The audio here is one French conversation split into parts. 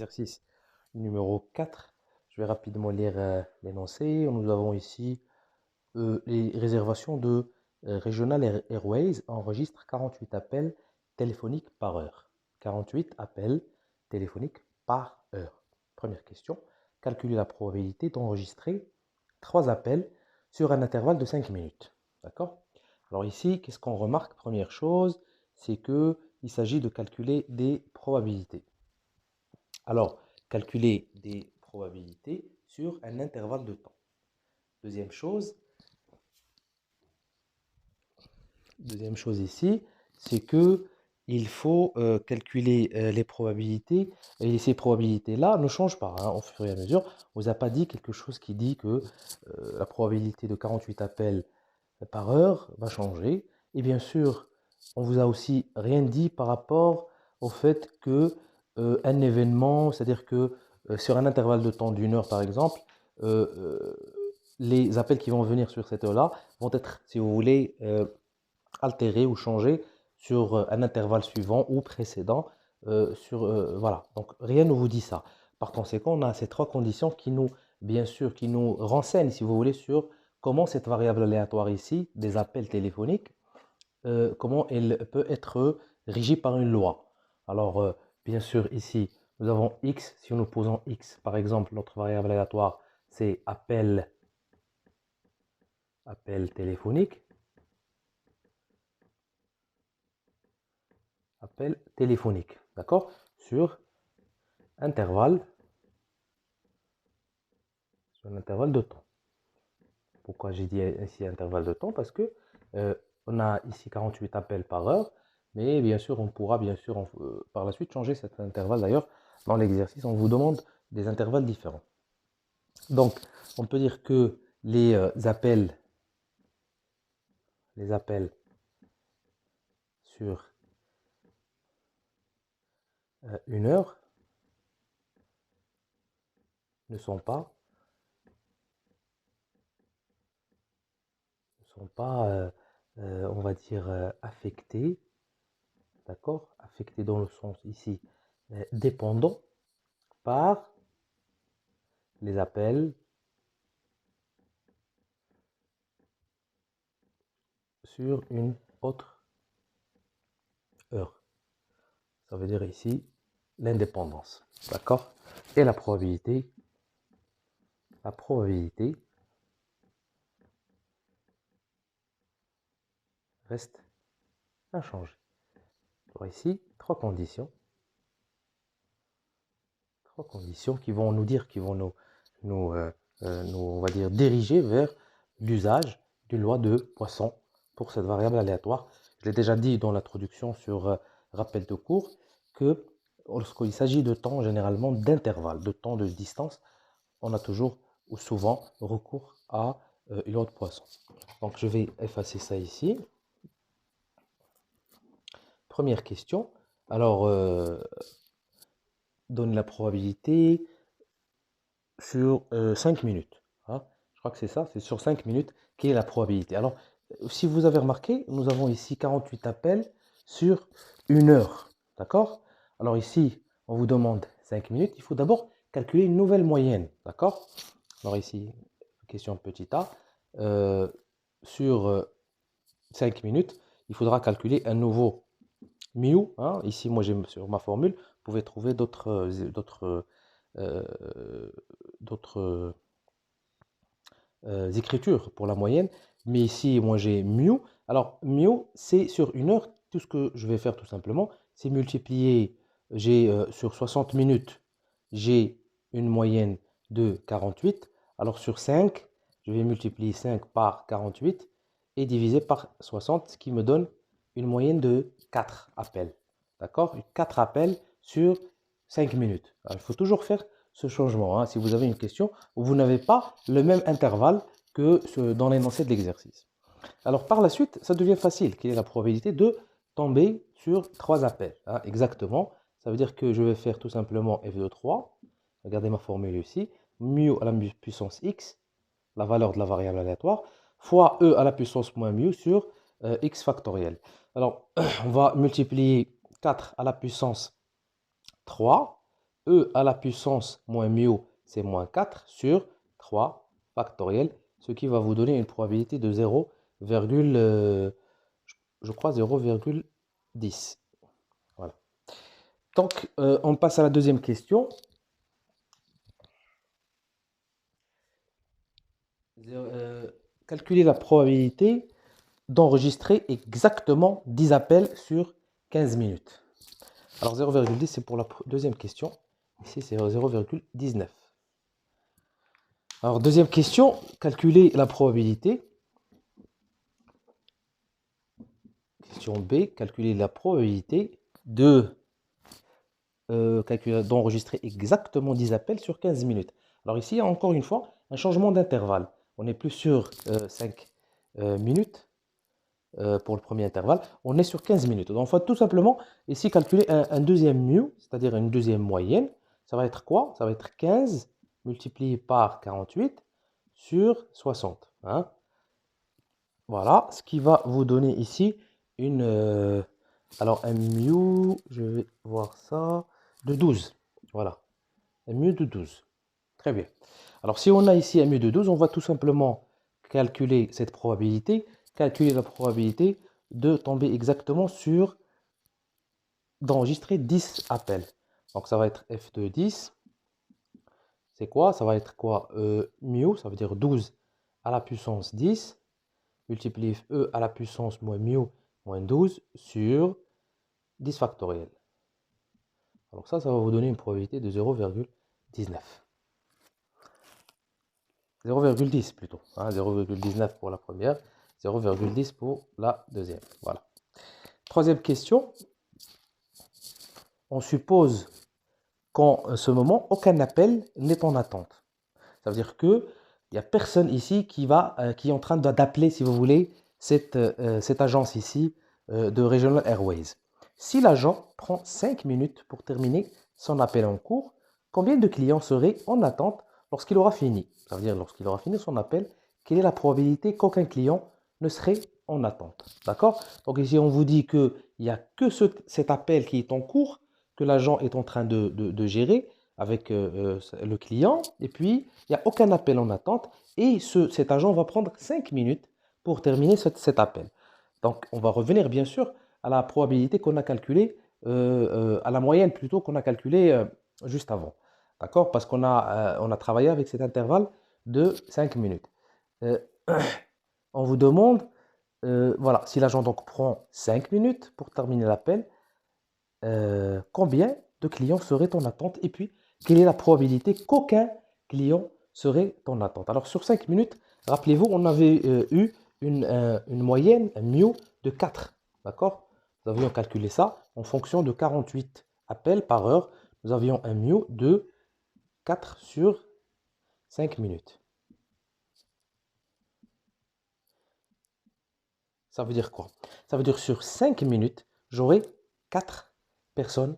Exercice numéro 4. Je vais rapidement lire l'énoncé. Nous avons ici les réservations de Regional Airways enregistrent 48 appels téléphoniques par heure. 48 appels téléphoniques par heure. Première question. Calculer la probabilité d'enregistrer 3 appels sur un intervalle de 5 minutes. D'accord? Alors ici, qu'est-ce qu'on remarque? Première chose, c'est qu'il s'agit de calculer des probabilités. Alors, calculer des probabilités sur un intervalle de temps. Deuxième chose ici, c'est que il faut calculer les probabilités et ces probabilités-là ne changent pas au fur et à mesure. On ne vous a pas dit quelque chose qui dit que la probabilité de 48 appels par heure va changer. Et bien sûr, on vous a aussi rien dit par rapport au fait que un événement, c'est-à-dire que sur un intervalle de temps d'une heure par exemple, euh, euh, les appels qui vont venir sur cette heure-là vont être, si vous voulez, altérés ou changés sur un intervalle suivant ou précédent. Voilà, donc rien ne vous dit ça. Par conséquent, on a ces trois conditions qui nous, bien sûr, qui nous renseignent, si vous voulez, sur comment cette variable aléatoire ici, des appels téléphoniques, comment elle peut être régie par une loi. Alors, bien sûr, ici, nous avons x. Si nous posons x, par exemple, notre variable aléatoire, c'est appel téléphonique. Appel téléphonique, d'accord? Sur intervalle, sur un intervalle de temps. Pourquoi j'ai dit ici intervalle de temps? Parce que on a ici 48 appels par heure, mais bien sûr, on pourra bien sûr par la suite changer cet intervalle. D'ailleurs, dans l'exercice, on vous demande des intervalles différents. Donc, on peut dire que les appels sur une heure ne sont pas on va dire, affectés, d'accord? Affectés dans le sens ici dépendant par les appels sur une autre heure. Ça veut dire ici l'indépendance, d'accord? Et la probabilité reste inchangée. Alors ici, trois conditions qui vont nous dire, qui vont nous on va dire, diriger vers l'usage d'une loi de Poisson pour cette variable aléatoire. Je l'ai déjà dit dans l'introduction sur rappel de cours que lorsqu'il s'agit de temps, généralement d'intervalle, de temps de distance, on a toujours ou souvent recours à une loi de Poisson. Donc je vais effacer ça ici. Première question. Alors, donne la probabilité sur 5 minutes. Hein. Je crois que c'est ça, c'est sur 5 minutes quelle est la probabilité. Alors, si vous avez remarqué, nous avons ici 48 appels sur une heure. D'accord? Alors ici, on vous demande 5 minutes. Il faut d'abord calculer une nouvelle moyenne. D'accord? Alors ici, question petit a. Sur 5 minutes, il faudra calculer un nouveau mu. Hein. Ici, moi, j'ai sur ma formule, vous pouvez trouver d'autres écritures pour la moyenne. Mais ici, moi, j'ai mu. Alors, mu, c'est sur une heure. Tout ce que je vais faire, tout simplement, c'est multiplier. J'ai sur 60 minutes, j'ai une moyenne de 48. Alors, sur 5, je vais multiplier 5 par 48 et diviser par 60, ce qui me donne une moyenne de 4 appels. D'accord? 4 appels sur 5 minutes. Alors, il faut toujours faire ce changement. Hein. Si vous avez une question où vous n'avez pas le même intervalle que dans l'énoncé de l'exercice. Alors par la suite, ça devient facile. Quelle est la probabilité de tomber sur 3 appels? Hein, exactement. Ça veut dire que je vais faire tout simplement f de 3. Regardez ma formule ici. Mu à la puissance x, la valeur de la variable aléatoire, fois e à la puissance moins mu sur x factoriel. Alors, on va multiplier 4 à la puissance 3 E à la puissance moins mu, c'est moins 4 sur 3 factoriel, ce qui va vous donner une probabilité de 0, je crois 0,10. Voilà. Donc, on passe à la deuxième question. Calculer la probabilité d'enregistrer exactement 10 appels sur 15 minutes. Alors 0,10, c'est pour la deuxième question. Ici, c'est 0,19. Alors deuxième question, calculer la probabilité. Question B, calculer la probabilité d'enregistrer exactement 10 appels sur 15 minutes. Alors ici, il y a encore une fois un changement d'intervalle. On n'est plus sur 5 minutes pour le premier intervalle, on est sur 15 minutes. Donc, on va tout simplement ici calculer un deuxième mu, c'est-à-dire une deuxième moyenne. Ça va être quoi? Ça va être 15 multiplié par 48 sur 60. Hein. Voilà, ce qui va vous donner ici alors un mu, je vais voir ça, de 12. Voilà, un mu de 12. Très bien. Alors, si on a ici un mu de 12, on va tout simplement calculer cette probabilité, calculer la probabilité de tomber exactement sur, d'enregistrer 10 appels. Donc, ça va être f de 10. C'est quoi? Ça va être quoi? Mu, ça veut dire 12 à la puissance 10, multiplié e à la puissance moins mu moins 12 sur 10 factoriel. Donc ça va vous donner une probabilité de 0,19. 0,10 plutôt. Hein, 0,19 pour la première, 0,10 pour la deuxième. Voilà. Troisième question. On suppose qu'en ce moment, aucun appel n'est en attente. Ça veut dire qu'il n'y a personne ici qui est en train d'appeler, si vous voulez, cette agence ici de Regional Airways. Si l'agent prend 5 minutes pour terminer son appel en cours, combien de clients seraient en attente lorsqu'il aura fini? Ça veut dire lorsqu'il aura fini son appel, quelle est la probabilité qu'aucun client ne serait en attente? D'accord? Donc ici, on vous dit qu'il n'y a que cet appel qui est en cours, que l'agent est en train de gérer avec le client, et puis il n'y a aucun appel en attente, et cet agent va prendre 5 minutes pour terminer cet appel. Donc on va revenir bien sûr à la probabilité qu'on a calculée, à la moyenne plutôt qu'on a calculée juste avant. D'accord? Parce on a travaillé avec cet intervalle de 5 minutes. Euh, on vous demande, voilà, si l'agent donc prend 5 minutes pour terminer l'appel, combien de clients seraient en attente et puis quelle est la probabilité qu'aucun client serait en attente. Alors sur 5 minutes, rappelez-vous, on avait eu une moyenne, un mu de 4. D'accord? Nous avions calculé ça en fonction de 48 appels par heure. Nous avions un mu de 4 sur 5 minutes. Ça veut dire quoi? Ça veut dire sur 5 minutes, j'aurai 4 personnes.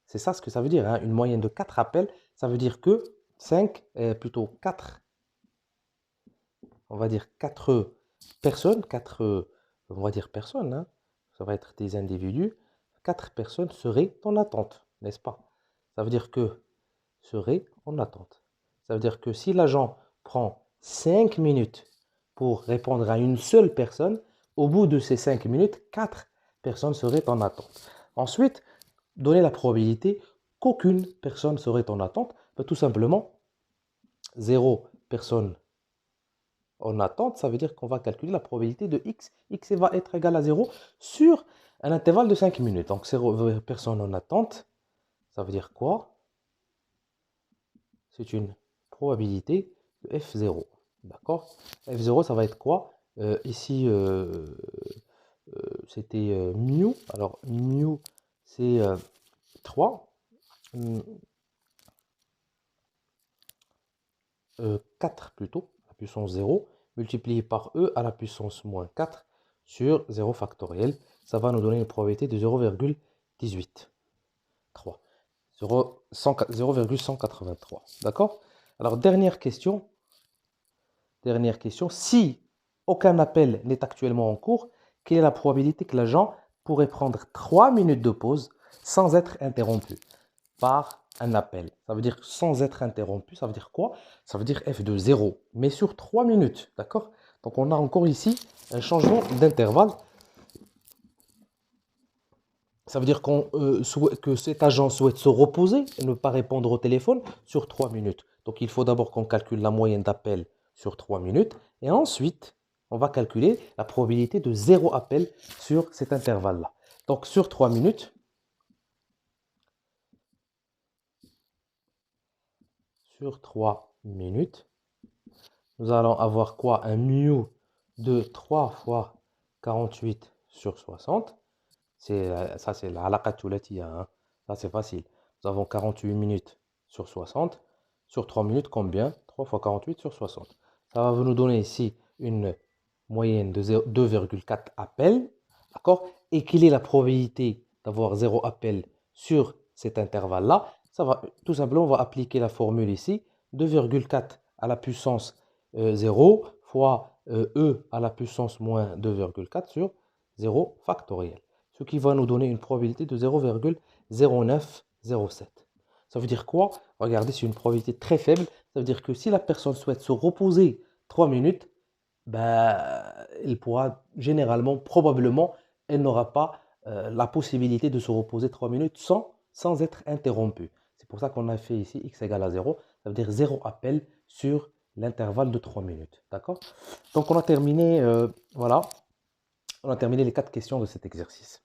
C'est ça ce que ça veut dire, hein. Une moyenne de 4 appels, ça veut dire que 5, plutôt 4, on va dire 4 personnes, 4, on va dire personnes, hein. Ça va être des individus, 4 personnes seraient en attente, n'est-ce pas? Ça veut dire que seraient en attente. Ça veut dire que si l'agent prend 5 minutes pour répondre à une seule personne, au bout de ces 5 minutes, 4 personnes seraient en attente. Ensuite, donner la probabilité qu'aucune personne serait en attente, tout simplement 0 personne en attente, ça veut dire qu'on va calculer la probabilité de x. X va être égal à 0 sur un intervalle de 5 minutes. Donc 0 personne en attente, ça veut dire quoi? C'est une probabilité de f0. D'accord? F0, ça va être quoi? Ici, c'était mu. Alors, mu, c'est 3. 4 plutôt, la puissance 0, multiplié par e à la puissance moins 4 sur 0 factoriel. Ça va nous donner une probabilité de 0,18. 3. 0,183. D'accord? Alors, dernière question. Dernière question. Si aucun appel n'est actuellement en cours, quelle est la probabilité que l'agent pourrait prendre 3 minutes de pause sans être interrompu par un appel. Ça veut dire sans être interrompu. Ça veut dire quoi? Ça veut dire f de 0, mais sur 3 minutes. D'accord? Donc on a encore ici un changement d'intervalle. Ça veut dire que cet agent souhaite se reposer et ne pas répondre au téléphone sur 3 minutes. Donc il faut d'abord qu'on calcule la moyenne d'appels sur 3 minutes. Et ensuite, on va calculer la probabilité de 0 appel sur cet intervalle-là. Donc sur 3 minutes, nous allons avoir quoi? Un mu de 3 fois 48 sur 60. Ça, c'est la halakha thulathiyya, hein. Ça, c'est facile. Nous avons 48 minutes sur 60. Sur 3 minutes, combien? 3 fois 48 sur 60. Ça va nous donner ici une moyenne de 2,4 appels. D'accord? Et quelle est la probabilité d'avoir 0 appel sur cet intervalle-là? Ça va, tout simplement, on va appliquer la formule ici. 2,4 à la puissance 0 fois e à la puissance moins 2,4 sur 0 factoriel. Ce qui va nous donner une probabilité de 0,0907. Ça veut dire quoi? Regardez, c'est une probabilité très faible. Ça veut dire que si la personne souhaite se reposer 3 minutes, ben, elle pourra généralement, probablement, elle n'aura pas la possibilité de se reposer 3 minutes sans être interrompue. C'est pour ça qu'on a fait ici x égale à 0. Ça veut dire 0 appel sur l'intervalle de 3 minutes. D'accord? Donc on a terminé, voilà, on a terminé les 4 questions de cet exercice.